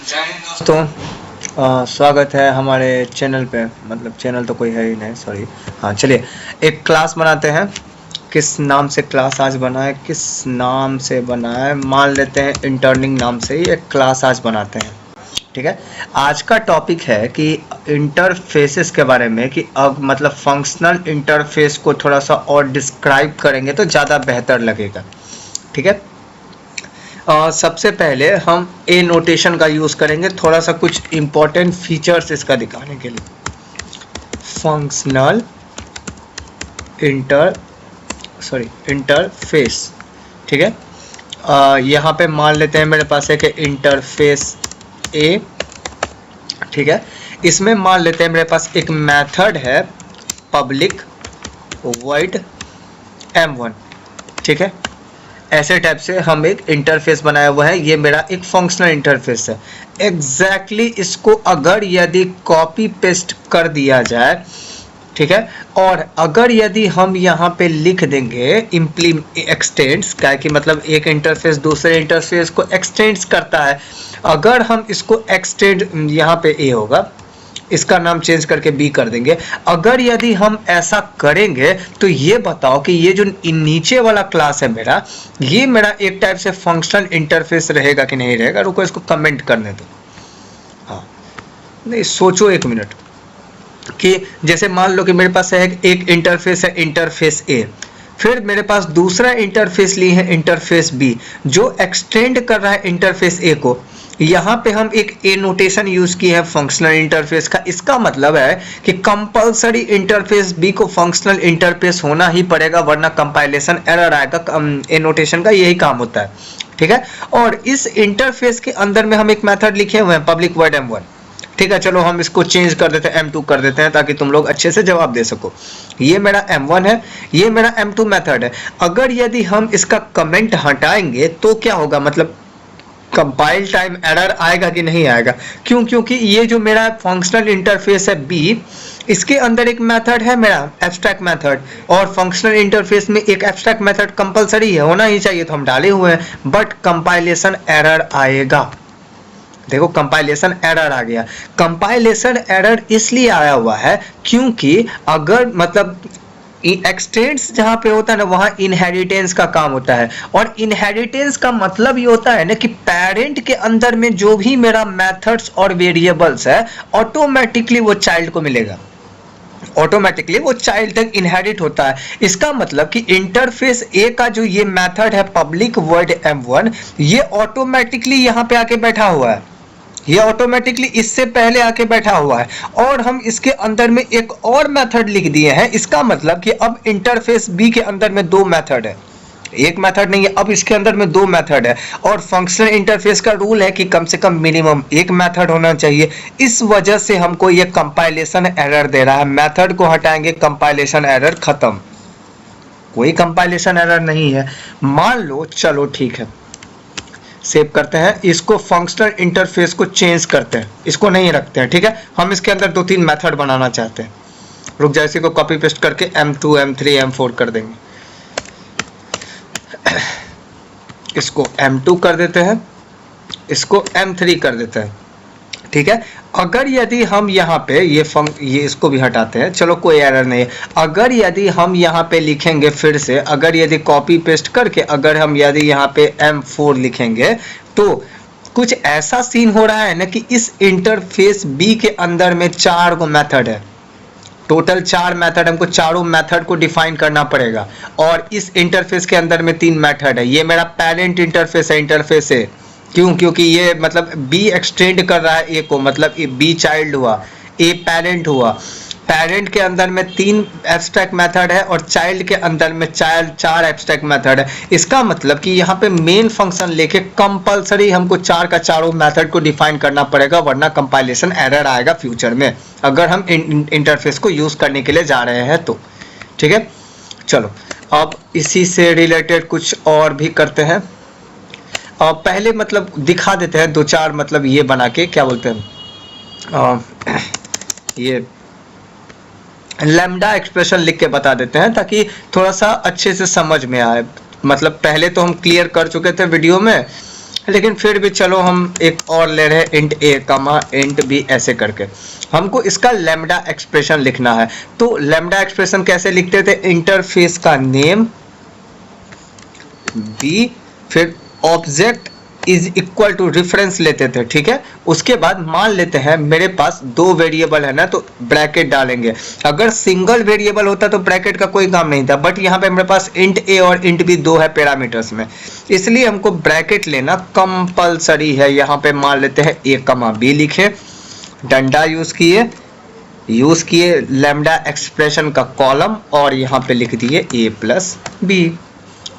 दोस्तों, स्वागत है हमारे चैनल पे। मतलब चैनल तो कोई है ही नहीं, सॉरी। हाँ, चलिए एक क्लास बनाते हैं। किस नाम से क्लास आज बना है, किस नाम से बना है, मान लेते हैं इंटर्निंग नाम से ही एक क्लास आज बनाते हैं। ठीक है। आज का टॉपिक है कि इंटरफेसेस के बारे में, कि अब मतलब फंक्शनल इंटरफेस को थोड़ा सा और डिस्क्राइब करेंगे तो ज़्यादा बेहतर लगेगा। ठीक है। सबसे पहले हम ए नोटेशन का यूज़ करेंगे, थोड़ा सा कुछ इम्पोर्टेंट फीचर्स इसका दिखाने के लिए। Functional interface. ठीक है। यहाँ पे मान लेते हैं मेरे पास है कि इंटरफेस ए। ठीक है। इसमें मान लेते हैं मेरे पास एक मेथड है पब्लिक वॉइड m1। ठीक है। ऐसे टाइप से हम एक इंटरफेस बनाया हुआ है। ये मेरा एक फंक्शनल इंटरफेस है। एग्जैक्टली इसको अगर यदि कॉपी पेस्ट कर दिया जाए, ठीक है, और अगर यदि हम यहाँ पे लिख देंगे एक्सटेंड्स, क्या कि मतलब एक इंटरफेस दूसरे इंटरफेस को एक्सटेंड्स करता है। अगर हम इसको एक्सटेंड, यहाँ पे ए होगा, इसका नाम चेंज करके बी कर देंगे। अगर यदि हम ऐसा करेंगे तो ये बताओ कि ये जो नीचे वाला क्लास है मेरा, ये मेरा एक टाइप से फंक्शनल इंटरफेस रहेगा कि नहीं रहेगा। रुको, इसको कमेंट करने दो। हाँ, नहीं, सोचो एक मिनट कि जैसे मान लो कि मेरे पास है एक इंटरफेस है, इंटरफेस ए, फिर मेरे पास दूसरा इंटरफेस ली है इंटरफेस बी, जो एक्सटेंड कर रहा है इंटरफेस ए को। यहाँ पे हम एक ए नोटेशन यूज की है फंक्शनल इंटरफेस का। इसका मतलब है कि कंपलसरी इंटरफेस बी को फंक्शनल इंटरफेस होना ही पड़ेगा, वरना कंपाइलेशन एरर आएगा। ए नोटेशन का यही काम होता है। ठीक है। और इस इंटरफेस के अंदर में हम एक मेथड लिखे हुए हैं पब्लिक वॉइड m1। ठीक है, चलो हम इसको चेंज कर देते हैं, m2 कर देते हैं, ताकि तुम लोग अच्छे से जवाब दे सको। ये मेरा m1 है, ये मेरा m2 मेथड है। अगर यदि हम इसका कमेंट हटाएंगे तो क्या होगा, मतलब कंपाइल टाइम एरर आएगा कि नहीं आएगा? क्यों? क्योंकि ये जो मेरा फंक्शनल इंटरफेस है बी, इसके अंदर एक मेथड है मेरा एब्स्ट्रैक्ट मेथड, और फंक्शनल इंटरफेस में एक एब्स्ट्रैक्ट मेथड कंपलसरी है, होना ही चाहिए, तो हम डाले हुए हैं। बट कंपाइलेशन एरर आएगा। देखो, कंपाइलेशन एरर आ गया। कंपाइलेशन एरर इसलिए आया हुआ है क्योंकि अगर मतलब एक्सटेंड्स जहां पे होता है ना, वहां इनहेरिटेंस का काम होता है। और इनहेरिटेंस का मतलब ये होता है ना कि पेरेंट के अंदर में जो भी मेरा मेथड्स और वेरिएबल्स है, ऑटोमेटिकली वो चाइल्ड को मिलेगा, ऑटोमेटिकली वो चाइल्ड तक इनहेरिट होता है। इसका मतलब कि इंटरफेस ए का जो ये मेथड है पब्लिक वॉइड m1, ये ऑटोमेटिकली यहाँ पे आके बैठा हुआ है, ये ऑटोमेटिकली इससे पहले आके बैठा हुआ है। और हम इसके अंदर में एक और मेथड लिख दिए हैं। इसका मतलब कि अब इंटरफेस बी के अंदर में दो मेथड है, एक मेथड नहीं है, अब इसके अंदर में दो मेथड है। और फंक्शनल इंटरफेस का रूल है कि कम से कम मिनिमम एक मेथड होना चाहिए। इस वजह से हमको ये कंपाइलेशन एरर दे रहा है। मेथड को हटाएंगे, कंपाइलेशन एरर खत्म, कोई कंपाइलेशन एरर नहीं है। मान लो, चलो ठीक है, सेव करते हैं इसको, फंक्शनल इंटरफेस को चेंज करते हैं, इसको नहीं रखते हैं। ठीक है। हम इसके अंदर दो तीन मेथड बनाना चाहते हैं। रुक जाए, इसी को कॉपी पेस्ट करके m2 m3 m4 कर देंगे। इसको m2 कर देते हैं, इसको m3 कर देते हैं। ठीक है। अगर यदि हम यहाँ पे ये इसको भी हटाते हैं, चलो कोई एरर नहीं है। अगर यदि हम यहाँ पे लिखेंगे फिर से, अगर यदि कॉपी पेस्ट करके अगर हम यदि यहाँ पे m4 लिखेंगे, तो कुछ ऐसा सीन हो रहा है ना कि इस इंटरफेस बी के अंदर में 4 गो मेथड है, टोटल 4 मेथड, हमको चारों मेथड को डिफाइन करना पड़ेगा। और इस इंटरफेस के अंदर में 3 मेथड है। ये मेरा पेरेंट इंटरफेस है, इंटरफेस है। क्यों? क्योंकि ये मतलब बी एक्सटेंड कर रहा है ए को, मतलब बी चाइल्ड हुआ, ए पेरेंट हुआ। पेरेंट के अंदर में 3 एब्स्ट्रैक्ट मेथड है और चाइल्ड के अंदर में 4 एब्स्ट्रैक्ट मेथड है। इसका मतलब कि यहाँ पे मेन फंक्शन लेके कंपलसरी हमको 4 का चारों मेथड को डिफाइन करना पड़ेगा, वरना कंपाइलेशन एरर आएगा फ्यूचर में, अगर हम इंटरफेस को यूज करने के लिए जा रहे हैं तो। ठीक है। चलो, अब इसी से रिलेटेड कुछ और भी करते हैं। पहले मतलब दिखा देते हैं 2-4, मतलब ये बना के, क्या बोलते हैं, ये लैम्डा एक्सप्रेशन लिख के बता देते हैं, ताकि थोड़ा सा अच्छे से समझ में आए। मतलब पहले तो हम क्लियर कर चुके थे वीडियो में, लेकिन फिर भी चलो हम एक और ले रहे हैं इंट ए कमा इंट बी ऐसे करके। हमको इसका लैम्डा एक्सप्रेशन लिखना है। तो लैम्डा एक्सप्रेशन कैसे लिखते थे, इंटरफेस का नेम बी, फिर object is equal to reference लेते थे, ठीक है। उसके बाद मान लेते हैं मेरे पास दो वेरिएबल है ना, तो ब्रैकेट डालेंगे। अगर सिंगल वेरिएबल होता तो ब्रैकेट का कोई काम नहीं था, बट यहाँ पे मेरे पास इंट ए और इंट बी दो है पैरामीटर्स में, इसलिए हमको ब्रैकेट लेना कंपलसरी है। यहाँ पे मान लेते हैं ए कमा बी लिखे, डंडा यूज किए लैम्डा एक्सप्रेशन का कॉलम और यहाँ पे लिख दिए ए प्लस बी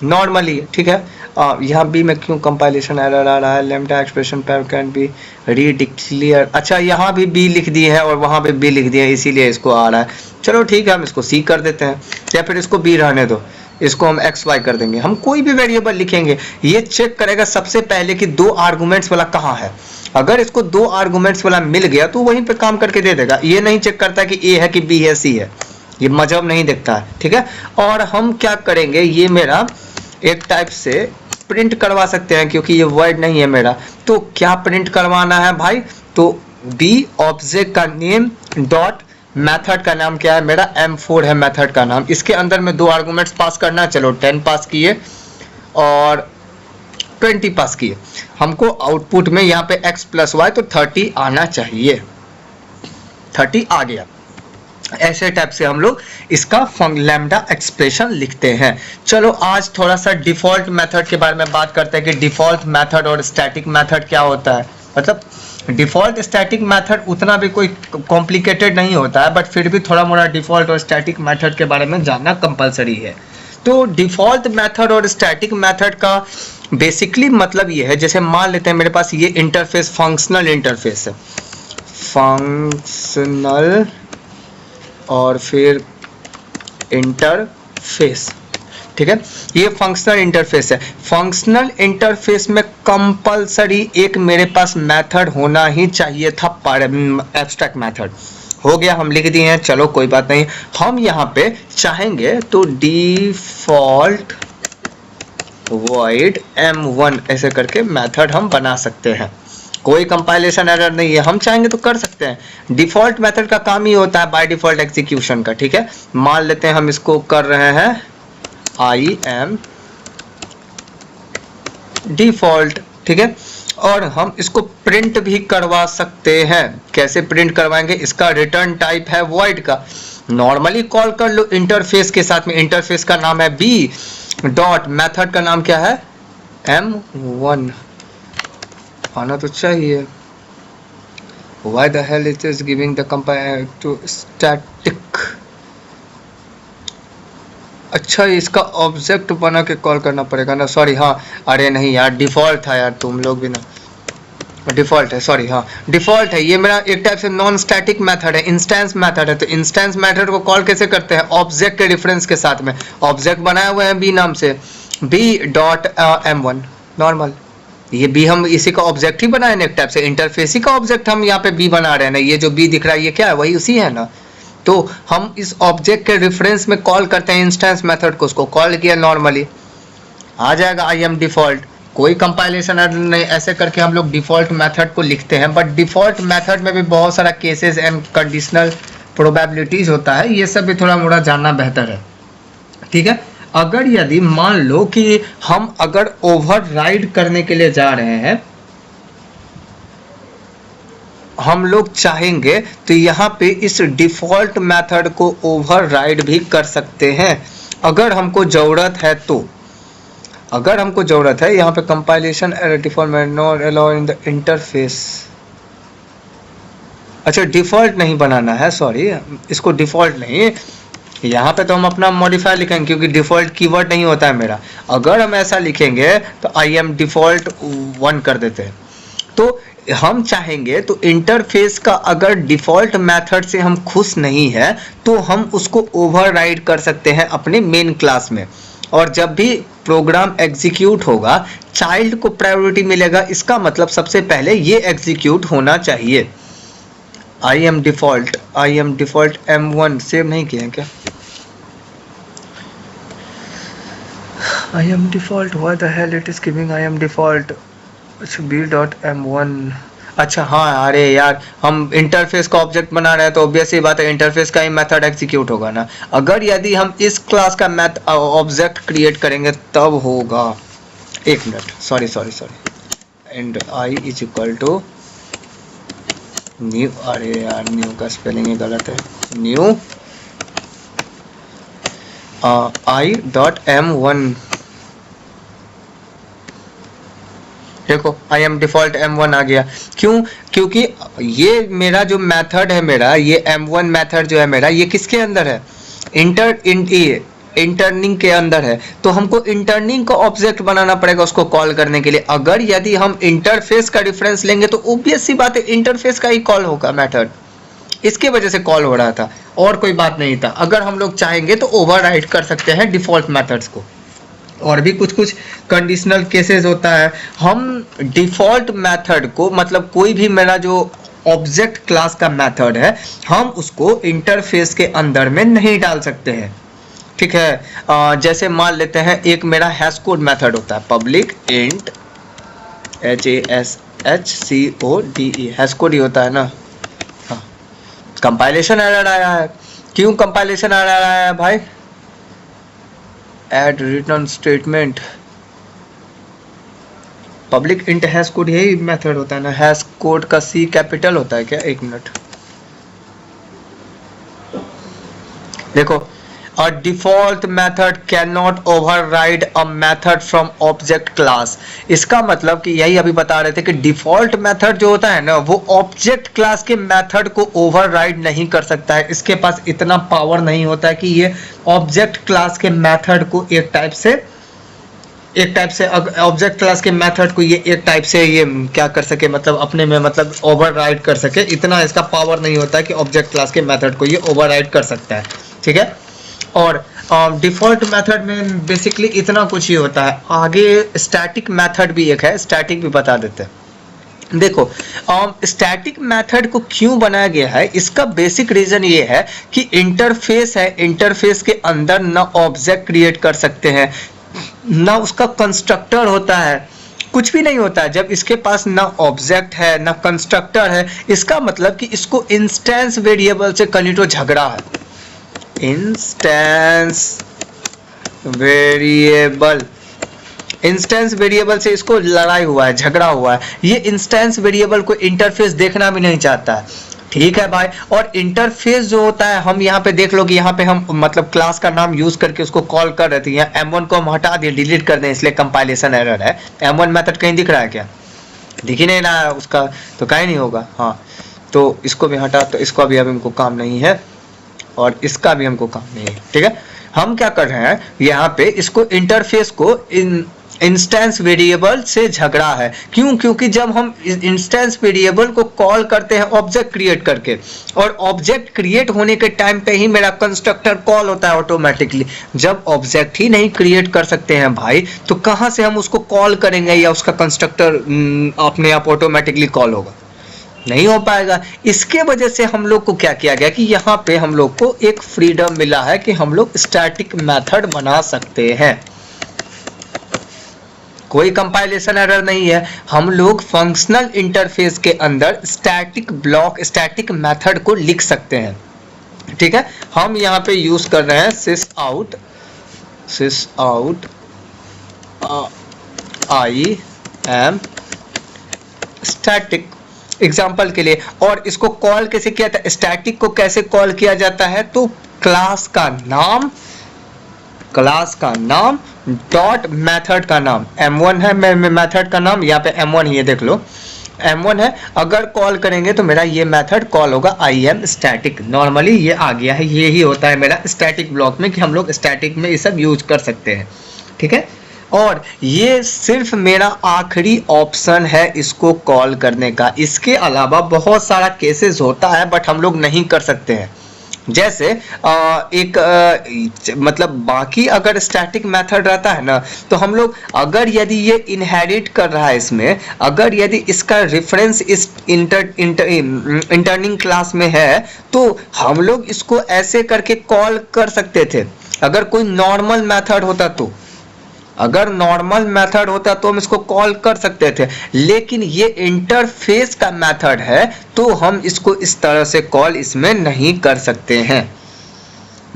नॉर्मली, ठीक है। यहाँ बी में क्यों कंपाइलेशन एरर आ रहा है, लैम्डा एक्सप्रेशन पर कैन बी रीडिक्लेयर। अच्छा यहाँ भी बी लिख दिए है और वहाँ पे बी लिख दिए है, इसीलिए इसको आ रहा है। चलो ठीक है, हम इसको सी कर देते हैं या फिर इसको बी रहने दो, इसको हम एक्स वाई कर देंगे। हम कोई भी वेरिएबल लिखेंगे ये चेक करेगा सबसे पहले कि दो आर्गुमेंट्स वाला कहाँ है। अगर इसको दो आर्गुमेंट्स वाला मिल गया तो वहीं पे काम करके दे देगा। ये नहीं चेक करता कि ए है कि बी है सी है, ये मजहब नहीं देखता है, ठीक है। और हम क्या करेंगे, ये मेरा एक टाइप से प्रिंट करवा सकते हैं क्योंकि ये वर्ड नहीं है मेरा। तो क्या प्रिंट करवाना है भाई, तो बी ऑब्जेक्ट का नेम डॉट मेथड का नाम क्या है मेरा, M4 है मेथड का नाम। इसके अंदर में दो आर्गुमेंट्स पास करना है, चलो 10 पास किए और 20 पास किए। हमको आउटपुट में यहाँ पे x प्लस वाई तो 30 आना चाहिए, 30 आ गया। ऐसे टाइप से हम लोग इसका लैम्डा एक्सप्रेशन लिखते हैं। चलो आज थोड़ा सा डिफॉल्ट मेथड के बारे में बात करते हैं कि डिफॉल्ट मेथड और स्टैटिक मेथड क्या होता है। मतलब डिफॉल्ट स्टैटिक मेथड उतना भी कोई कॉम्प्लिकेटेड नहीं होता है, बट फिर भी थोड़ा मोड़ा डिफॉल्ट और स्टैटिक मेथड के बारे में जानना कंपलसरी है। तो डिफॉल्ट मेथड और स्टैटिक मेथड का बेसिकली मतलब ये है, जैसे मान लेते हैं मेरे पास ये इंटरफेस फंक्शनल इंटरफेस है, फंक्शनल और फिर इंटरफेस, ठीक है। ये फंक्शनल इंटरफेस है। फंक्शनल इंटरफेस में कंपलसरी एक मेरे पास मेथड होना ही चाहिए था, एब्स्ट्रैक्ट मेथड। हो गया, हम लिख दिए हैं, चलो कोई बात नहीं। हम यहाँ पे चाहेंगे तो डिफॉल्ट वॉइड M1 ऐसे करके मेथड हम बना सकते हैं, कोई कंपाइलेशन एरर नहीं है, हम चाहेंगे तो कर सकते हैं। डिफॉल्ट मेथड का काम ही होता है बाय डिफॉल्ट एग्जीक्यूशन का, ठीक है। मान लेते हैं हम इसको कर रहे हैं आई एम डिफॉल्ट, ठीक है। और हम इसको प्रिंट भी करवा सकते हैं। कैसे प्रिंट करवाएंगे, इसका रिटर्न टाइप है वॉइड का, नॉर्मली कॉल कर लो इंटरफेस के साथ में। इंटरफेस का नाम है बी डॉट मेथड का नाम क्या है M1 आना तो चाहिए। Why the hell it is giving the compile to static? अच्छा इसका ऑब्जेक्ट बना के कॉल करना पड़ेगा ना, सॉरी। हाँ अरे नहीं यार, डिफॉल्ट था यार, तुम लोग भी ना, डिफॉल्ट है, सॉरी। हाँ डिफॉल्ट है, ये मेरा एक टाइप से नॉन स्टैटिक मेथड है, इंस्टेंस मेथड है। तो इंस्टेंस मेथड को कॉल कैसे करते हैं, ऑब्जेक्ट के रेफरेंस के साथ में। ऑब्जेक्ट बनाए हुए हैं बी नाम से, बी डॉट M1 नॉर्मल। ये बी हम इसी का ऑब्जेक्ट ही बनाए ना, एक टाइप से इंटरफेस ही का ऑब्जेक्ट हम यहाँ पे बी बना रहे हैं ना। ये जो बी दिख रहा है ये क्या है, वही उसी है ना। तो हम इस ऑब्जेक्ट के रेफरेंस में कॉल करते हैं इंस्टेंस मेथड को, उसको कॉल किया नॉर्मली, आ जाएगा आई एम डिफॉल्ट। कोई कंपाइलेशन नहीं, ऐसे करके हम लोग डिफॉल्ट मेथड को लिखते हैं। बट डिफॉल्ट मेथड में भी बहुत सारा केसेस एंड कंडीशनल प्रोबेबिलिटीज होता है, ये सब भी थोड़ा मोड़ा जानना बेहतर है, ठीक है। अगर यदि मान लो कि हम अगर ओवरराइड करने के लिए जा रहे हैं, हम लोग चाहेंगे तो यहाँ पे इस डिफॉल्ट मेथड को ओवरराइड भी कर सकते हैं अगर हमको जरूरत है तो। अगर हमको जरूरत है, यहाँ पे compilation error default not allow in the interface. अच्छा डिफॉल्ट नहीं बनाना है, सॉरी, इसको डिफॉल्ट नहीं, यहाँ पे तो हम अपना मॉडिफायर लिखेंगे क्योंकि डिफॉल्ट कीवर्ड नहीं होता है मेरा। अगर हम ऐसा लिखेंगे तो आई एम डिफॉल्ट 1 कर देते हैं। तो हम चाहेंगे तो इंटरफेस का अगर डिफॉल्ट मेथड से हम खुश नहीं है तो हम उसको ओवरराइड कर सकते हैं अपने मेन क्लास में। और जब भी प्रोग्राम एग्जीक्यूट होगा चाइल्ड को प्रायोरिटी मिलेगा, इसका मतलब सबसे पहले ये एग्जीक्यूट होना चाहिए। I am default M1 save नहीं किए हैं क्या, I am default, what the hell it is giving I am default. b.m1, अच्छा हाँ, अरे यार हम इंटरफेस का ऑब्जेक्ट बना रहे हैं तो ऑब्वियस सी बात है इंटरफेस का ही मेथड एग्जीक्यूट होगा ना। अगर यदि हम इस क्लास का ऑब्जेक्ट क्रिएट करेंगे तब होगा, एक minute, sorry, and I is equal to new, अरे यार न्यू का स्पेलिंग ही गलत है, न्यू i.m1, देखो आई एम डिफॉल्ट m1 आ गया। क्यों? क्योंकि ये मेरा जो मेथड है, मेरा ये m1 मेथड जो है मेरा, ये किसके अंदर है? इंटरनिंग के अंदर है। तो हमको इंटरनिंग का ऑब्जेक्ट बनाना पड़ेगा उसको कॉल करने के लिए। अगर यदि हम इंटरफेस का रेफरेंस लेंगे तो ऑब्वियस सी बात है इंटरफेस का ही कॉल होगा मेथड, इसके वजह से कॉल हो रहा था और कोई बात नहीं था। अगर हम लोग चाहेंगे तो ओवरराइड कर सकते हैं डिफॉल्ट मेथड्स को। और भी कुछ कंडीशनल केसेस होता है, हम डिफॉल्ट मेथड को, मतलब कोई भी मेरा जो ऑब्जेक्ट क्लास का मेथड है, हम उसको इंटरफेस के अंदर में नहीं डाल सकते हैं। ठीक है, जैसे मान लेते हैं एक मेरा हैश कोड मेथड होता है, public int HASHCODE, hash code ही होता है ना। हाँ, कंपाइलेशन एरर आया है। क्यों कंपाइलेशन एरर आया है भाई? Add return statement, public int hash code यही मेथड होता है ना। हैश कोड का C कैपिटल होता है क्या? एक मिनट देखो, a default method cannot override a method from object class। इसका मतलब कि यही अभी बता रहे थे कि डिफॉल्ट मेथड जो होता है ना, वो ऑब्जेक्ट क्लास के मेथड को ओवरराइड नहीं कर सकता है। इसके पास इतना पावर नहीं होता है कि ये ऑब्जेक्ट क्लास के मेथड को एक टाइप से ऑब्जेक्ट क्लास के मेथड को ये एक टाइप से ये क्या कर सके, मतलब अपने में मतलब ओवरराइड कर सके। इतना इसका पावर नहीं होता है कि ऑब्जेक्ट क्लास के मेथड को ये ओवरराइड कर सकता है। ठीक है, और डिफॉल्ट मेथड में बेसिकली इतना कुछ ही होता है। आगे स्टैटिक मेथड भी एक है, स्टैटिक भी बता देते हैं। देखो, स्टैटिक मेथड को क्यों बनाया गया है, इसका बेसिक रीजन ये है कि इंटरफेस है, इंटरफेस के अंदर ना ऑब्जेक्ट क्रिएट कर सकते हैं, ना उसका कंस्ट्रक्टर होता है, कुछ भी नहीं होता है। जब इसके पास ना ऑब्जेक्ट है ना कंस्ट्रक्टर है, इसका मतलब कि इसको इंस्टेंस वेरिएबल से कहीं तो झगड़ा है। इंस्टेंस वेरिएबल से इसको लड़ाई हुआ है, झगड़ा हुआ है। ये इंस्टेंस वेरिएबल को इंटरफेस देखना भी नहीं चाहता है। ठीक है भाई, और इंटरफेस जो होता है, हम यहाँ पे देख लो कि यहाँ पे हम मतलब क्लास का नाम यूज करके उसको कॉल कर रहे थे। यहाँ m1 को हम हटा दिए, डिलीट कर दें, इसलिए कंपाइलेशन एरर है। m1 मेथड कहीं दिख रहा है क्या? दिख ही नहीं रहा है, उसका तो कहीं नहीं होगा। हाँ, तो इसको भी हटा, तो इसको भी अब हमको काम नहीं है और इसका भी हमको काम नहीं है। ठीक है, हम क्या कर रहे हैं यहाँ पे, इसको इंटरफेस को इंस्टेंस वेरिएबल से झगड़ा है। क्यों? क्योंकि जब हम इंस्टेंस वेरिएबल को कॉल करते हैं ऑब्जेक्ट क्रिएट करके, और ऑब्जेक्ट क्रिएट होने के टाइम पे ही मेरा कंस्ट्रक्टर कॉल होता है ऑटोमेटिकली। जब ऑब्जेक्ट ही नहीं क्रिएट कर सकते हैं भाई, तो कहाँ से हम उसको कॉल करेंगे या उसका कंस्ट्रक्टर अपने आप ऑटोमेटिकली कॉल होगा? नहीं हो पाएगा। इसके वजह से हम लोग को क्या किया गया कि यहाँ पे हम लोग को एक फ्रीडम मिला है कि हम लोग स्टैटिक मेथड बना सकते हैं। कोई कंपाइलेशन एरर नहीं है। हम लोग फंक्शनल इंटरफेस के अंदर स्टैटिक ब्लॉक, स्टैटिक मेथड को लिख सकते हैं। ठीक है, हम यहाँ पे यूज कर रहे हैं sys out I am static example के लिए। और इसको कॉल कैसे किया था, स्टैटिक को कैसे कॉल किया जाता है, तो क्लास का नाम डॉट मेथड का नाम, m1 है मेथड का नाम, यहाँ पे m1 ही है, देख लो m1 है। अगर कॉल करेंगे तो मेरा ये मेथड कॉल होगा I am static। नॉर्मली ये आ गया है, ये ही होता है मेरा स्टैटिक ब्लॉक में कि हम लोग स्टैटिक में ये सब यूज कर सकते हैं। ठीक है, और ये सिर्फ मेरा आखिरी ऑप्शन है इसको कॉल करने का। इसके अलावा बहुत सारा केसेस होता है बट हम लोग नहीं कर सकते हैं। जैसे मतलब बाकी अगर स्टैटिक मेथड रहता है ना, तो हम लोग अगर यदि ये इनहेरिट कर रहा है इसमें, अगर यदि इसका रेफरेंस इस इंटरनिंग क्लास में है, तो हम लोग इसको ऐसे करके कॉल कर सकते थे। अगर कोई नॉर्मल मेथड होता तो अगर नॉर्मल मेथड होता तो हम इसको कॉल कर सकते थे, लेकिन ये इंटरफेस का मेथड है तो हम इसको इस तरह से कॉल इसमें नहीं कर सकते हैं।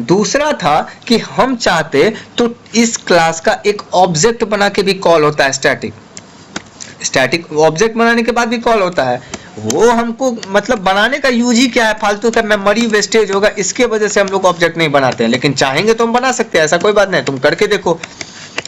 दूसरा था कि हम चाहते तो इस क्लास का एक ऑब्जेक्ट बना के भी कॉल होता है, स्टैटिक ऑब्जेक्ट बनाने के बाद भी कॉल होता है। वो हमको मतलब बनाने का यूज ही क्या है, फालतू का मेमोरी वेस्टेज होगा, इसके वजह से हम लोग ऑब्जेक्ट नहीं बनाते हैं। लेकिन चाहेंगे तो हम बना सकते हैं, ऐसा कोई बात नहीं, तुम करके देखो,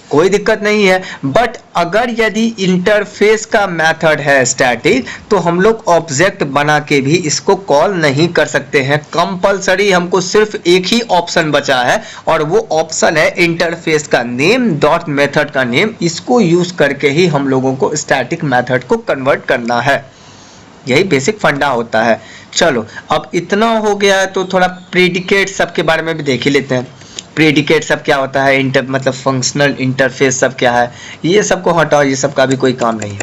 कोई दिक्कत नहीं है। बट अगर यदि इंटरफेस का मेथड है स्टैटिक तो हम लोग ऑब्जेक्ट बना के भी इसको कॉल नहीं कर सकते हैं। कंपलसरी हमको सिर्फ एक ही ऑप्शन बचा है और वो ऑप्शन है इंटरफेस का नेम डॉट मेथड का नेम। इसको यूज करके ही हम लोगों को स्टैटिक मेथड को कन्वर्ट करना है। यही बेसिक फंडा होता है। चलो अब इतना हो गया है तो थोड़ा प्रेडिकेट सब के बारे में भी देख ही लेते हैं। प्रेडिकेट सब क्या होता है, मतलब फंक्शनल इंटरफेस सब क्या है, ये सब को हटाओ, ये सब का भी कोई काम नहीं है।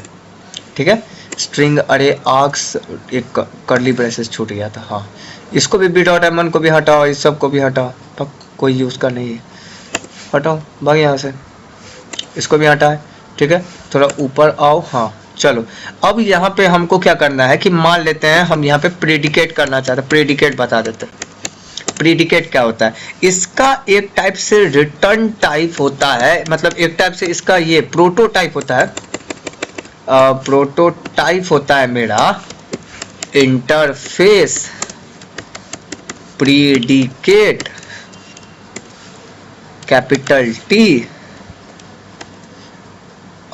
ठीक है, स्ट्रिंग अरे आर्क्स, एक कर्ली ब्रेसेस छूट गया था, हाँ इसको भी b.mn को भी हटाओ, इस सब को भी हटाओ, तब कोई यूज का नहीं है, हटाओ भाग यहाँ से, इसको भी हटाए। ठीक है, थोड़ा ऊपर आओ, हाँ चलो अब यहाँ पे हमको क्या करना है कि मान लेते हैं हम यहाँ पे प्रेडिकेट करना चाहते हैं, प्रेडिकेट बता देते हैं। प्रेडिकेट क्या होता है, इसका एक टाइप से रिटर्न टाइप होता है, मतलब एक टाइप से इसका ये प्रोटोटाइप होता है, प्रोटोटाइप होता है मेरा इंटरफेस प्रेडिकेट कैपिटल टी।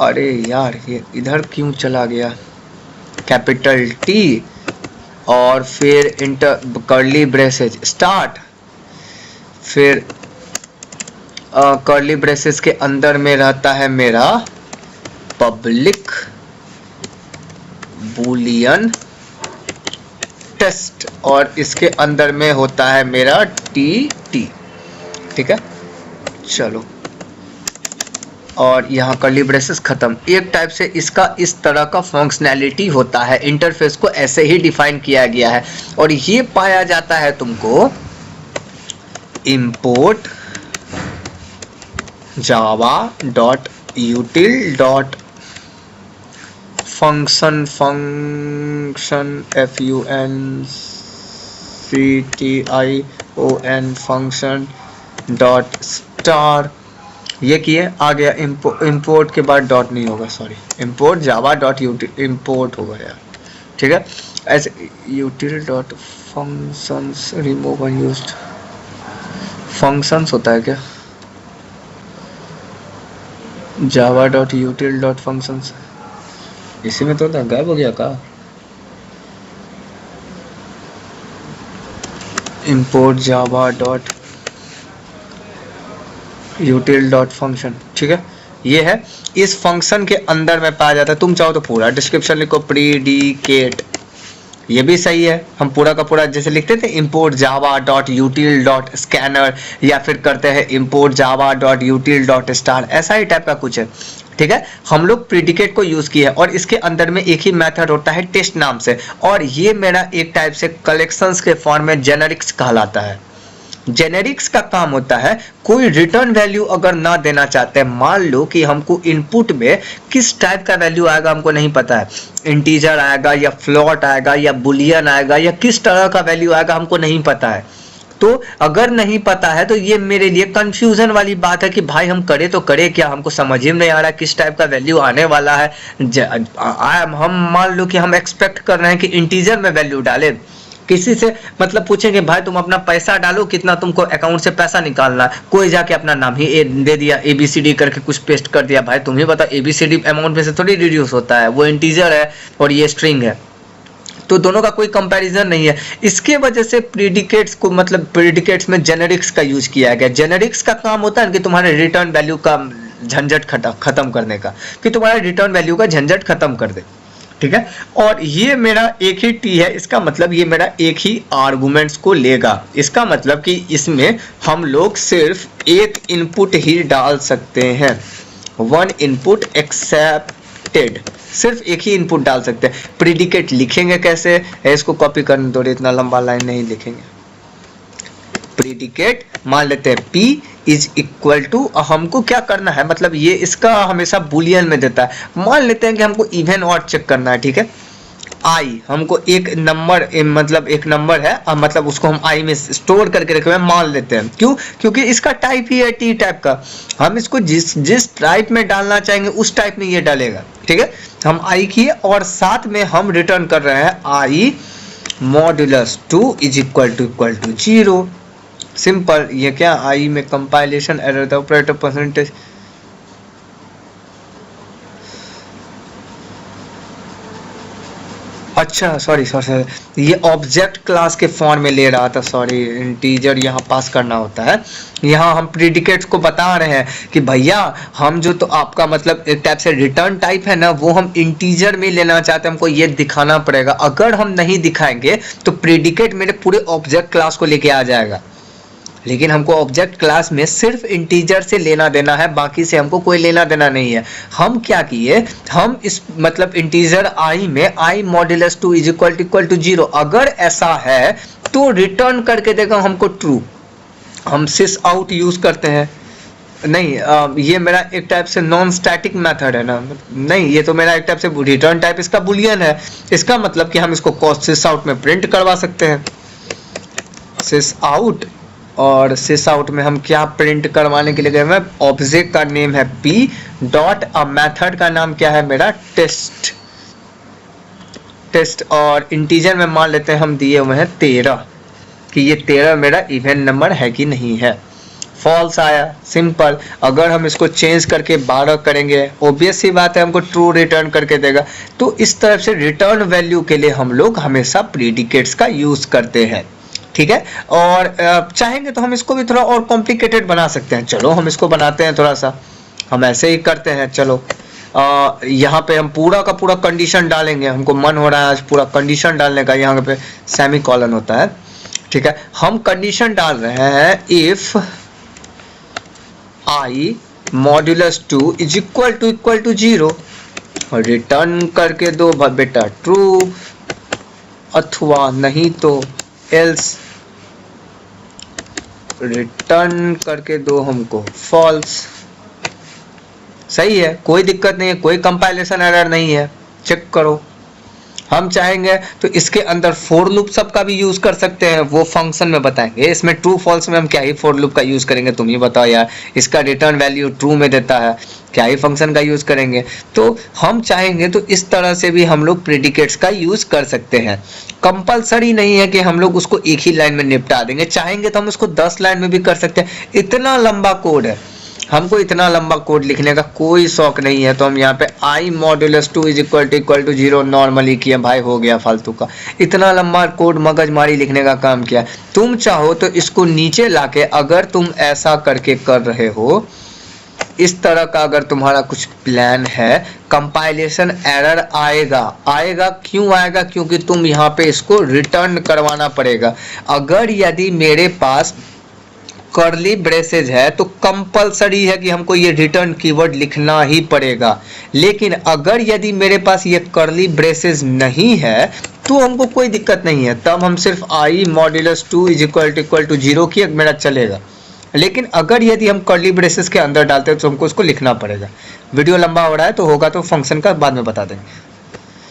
अरे यार ये इधर क्यों चला गया, कैपिटल टी और फिर इंटर कर्ली ब्रेसेस स्टार्ट, फिर कर्ली ब्रेसेस के अंदर में रहता है मेरा पब्लिक बूलियन टेस्ट और इसके अंदर में होता है मेरा टी। ठीक है, चलो और यहाँ कर्ली ब्रेसेस खत्म। एक टाइप से इसका इस तरह का फंक्शनैलिटी होता है, इंटरफेस को ऐसे ही डिफाइन किया गया है और ये पाया जाता है तुमको import java.util.function function dot star, ये किए आ गया। import के बाद डॉट नहीं होगा, सॉरी, import java.util import होगा यार। ठीक है, ऐसे util.functions remove unused functions होता है क्या, java.util.functions इसी में तो गायब हो गया का, import java.util.function। ठीक है, ये है, इस फंक्शन के अंदर में पाया जाता है। तुम चाहो तो पूरा डिस्क्रिप्शन लिखो, प्रेडिकेट, ये भी सही है। हम पूरा का पूरा जैसे लिखते थे import java.util.scanner या फिर करते हैं import java.util.star, ऐसा ही टाइप का कुछ है। ठीक है, हम लोग प्रेडिकेट को यूज किया है और इसके अंदर में एक ही मेथड होता है टेस्ट नाम से, और ये मेरा एक टाइप से कलेक्शंस के फॉर्म में जेनेरिक्स कहलाता है। जेनेरिक्स का काम होता है कोई रिटर्न वैल्यू अगर ना देना चाहते हैं, मान लो कि हमको इनपुट में किस टाइप का वैल्यू आएगा हमको नहीं पता है, इंटीजर आएगा या फ्लोट आएगा या बुलियन आएगा या किस तरह का वैल्यू आएगा हमको नहीं पता है। तो अगर नहीं पता है तो ये मेरे लिए कंफ्यूजन वाली बात है कि भाई हम करे तो करे क्या, हमको समझ ही नहीं आ रहा किस टाइप का वैल्यू आने वाला है। हम मान लो कि हम एक्सपेक्ट कर रहे हैं कि इंटीजर में वैल्यू डाले, किसी से मतलब पूछेंगे भाई तुम अपना पैसा डालो कितना तुमको अकाउंट से पैसा निकालना, कोई जाके अपना नाम ही दे दिया, ABCD करके कुछ पेस्ट कर दिया, भाई तुम ही बताओ ABCD अमाउंट में से थोड़ी रिड्यूस होता है, वो इंटीजर है और ये स्ट्रिंग है, तो दोनों का कोई कंपैरिजन नहीं है। इसके वजह से प्रेडिकेट्स को मतलब प्रेडिकेट्स में जेनेरिक्स का यूज किया गया। जेनेरिक्स का काम होता है कि तुम्हारे रिटर्न वैल्यू का झंझट खत्म करने का, कि तुम्हारे रिटर्न वैल्यू का झंझट खत्म कर दे। ठीक है, और ये मेरा एक ही टी है, इसका मतलब ये मेरा एक ही आर्गुमेंट्स को लेगा। इसका मतलब कि इसमें हम लोग सिर्फ एक इनपुट ही डाल सकते हैं, वन इनपुट एक्सेप्टेड, सिर्फ एक ही इनपुट डाल सकते हैं। प्रेडिकेट लिखेंगे कैसे, इसको कॉपी करने दो, इतना लंबा लाइन नहीं लिखेंगे। प्रेडिकेट मान लेते हैं P, इज इक्वल टू, हमको क्या करना है, मतलब ये इसका हमेशा बुलियन में देता है। मान लेते हैं कि हमको इवन और चेक करना है, ठीक है। आई हमको एक नंबर, मतलब एक नंबर है, मतलब उसको हम आई में स्टोर करके रखे हुए मान लेते हैं। क्यों? क्योंकि इसका टाइप ही है टी टाइप का, हम इसको जिस टाइप में डालना चाहेंगे उस टाइप में ये डालेगा, ठीक है। हम आई किए और साथ में हम रिटर्न कर रहे हैं i modulus 2 is equal to 0। Simple. ये क्या आई में कंपाइलेशन एरर था, ऑपरेटर परसेंटेज, अच्छा सॉरी, ये ऑब्जेक्ट क्लास के फॉर्म में ले रहा था, सॉरी। इंटीजर यहाँ पास करना होता है। यहाँ हम प्रीडिकेट्स को बता रहे हैं कि भैया हम जो, तो आपका मतलब एक टाइप से रिटर्न टाइप है ना, वो हम इंटीजर में लेना चाहते हैं, हमको ये दिखाना पड़ेगा। अगर हम नहीं दिखाएंगे तो प्रीडिकेट मेरे पूरे ऑब्जेक्ट क्लास को लेके आ जाएगा। लेकिन हमको ऑब्जेक्ट क्लास में सिर्फ इंटीजर से लेना देना है, बाकी से हमको कोई लेना देना नहीं है। हम क्या किए, हम इस मतलब इंटीजर आई में आई मॉड्यूलस 2 इज इक्वल टू 0 अगर ऐसा है तो रिटर्न करके देगा हमको ट्रू। हम सिस आउट यूज करते हैं, नहीं ये मेरा एक टाइप से नॉन स्टैटिक मेथड है ना, नहीं ये तो मेरा एक टाइप से रिटर्न टाइप इसका बुलियन है। इसका मतलब कि हम इसको सिस आउट में प्रिंट करवा सकते हैं, सिस आउट। और सिस आउट में हम क्या प्रिंट करवाने के लिए गए हैं, ऑब्जेक्ट का नेम है p डॉट, अब मेथड का नाम क्या है मेरा टेस्ट, और इंटीजर में मान लेते हैं हम दिए हुए हैं 13 कि ये 13 मेरा इवन नंबर है कि नहीं है। फॉल्स आया, सिंपल। अगर हम इसको चेंज करके 12 करेंगे, ऑब्वियस सी बात है हमको ट्रू रिटर्न करके देगा। तो इस तरफ से रिटर्न वैल्यू के लिए हम लोग हमेशा प्रीडिकेट्स का यूज करते हैं, ठीक है। और चाहेंगे तो हम इसको भी थोड़ा और कॉम्प्लिकेटेड बना सकते हैं। चलो हम इसको बनाते हैं थोड़ा सा, हम ऐसे ही करते हैं। चलो यहाँ पे हम पूरा का पूरा कंडीशन डालेंगे, हमको मन हो रहा है आज पूरा कंडीशन डालने का। यहाँ पे सेमी कॉलन होता है, ठीक है। हम कंडीशन डाल रहे हैं if I modulus 2 is equal to 0 और रिटर्न करके दो बेटा ट्रू, अथवा नहीं तो एल्स रिटर्न करके दो हमको फॉल्स। सही है, कोई दिक्कत नहीं है, कोई कंपाइलेशन एरर नहीं है, चेक करो। हम चाहेंगे तो इसके अंदर फॉर लूप सब का भी यूज कर सकते हैं, वो फंक्शन में बताएंगे। इसमें ट्रू फॉल्स में हम क्या ही फॉर लूप का यूज करेंगे, तुम ही बताओ यार। इसका रिटर्न वैल्यू ट्रू में देता है, क्या ही फंक्शन का यूज करेंगे। तो हम चाहेंगे तो इस तरह से भी हम लोग प्रेडिकेट्स का यूज कर सकते हैं। कंपलसरी नहीं है कि हम लोग उसको एक ही लाइन में निपटा देंगे, चाहेंगे तो हम उसको 10 लाइन में भी कर सकते हैं। इतना लंबा कोड है, हमको इतना लंबा कोड लिखने का कोई शौक नहीं है। तो हम यहाँ पे i modulus 2 is equal to 0 normally किया, भाई हो गया फालतू का। इतना लंबा कोड मगजमारी लिखने का काम किया। तुम चाहो तो इसको नीचे लाके, अगर तुम ऐसा करके कर रहे हो, इस तरह का अगर तुम्हारा कुछ प्लान है, कंपाइलेशन एरर आएगा। क्यों आएगा? क्योंकि तुम यहाँ पे इसको रिटर्न करवाना पड़ेगा। अगर यदि मेरे पास कर्ली ब्रेसेज है तो कंपलसरी है कि हमको ये रिटर्न कीवर्ड लिखना ही पड़ेगा। लेकिन अगर यदि मेरे पास ये कर्ली ब्रेसेज नहीं है तो हमको कोई दिक्कत नहीं है, तब हम सिर्फ आई मॉड्यूलस 2 इज इक्वल टू 0 किया मेरा चलेगा। लेकिन अगर यदि हम कर्ली ब्रेसेस के अंदर डालते हैं तो हमको उसको लिखना पड़ेगा। वीडियो लंबा हो रहा है तो होगा तो फंक्शन का बाद में बता देंगे।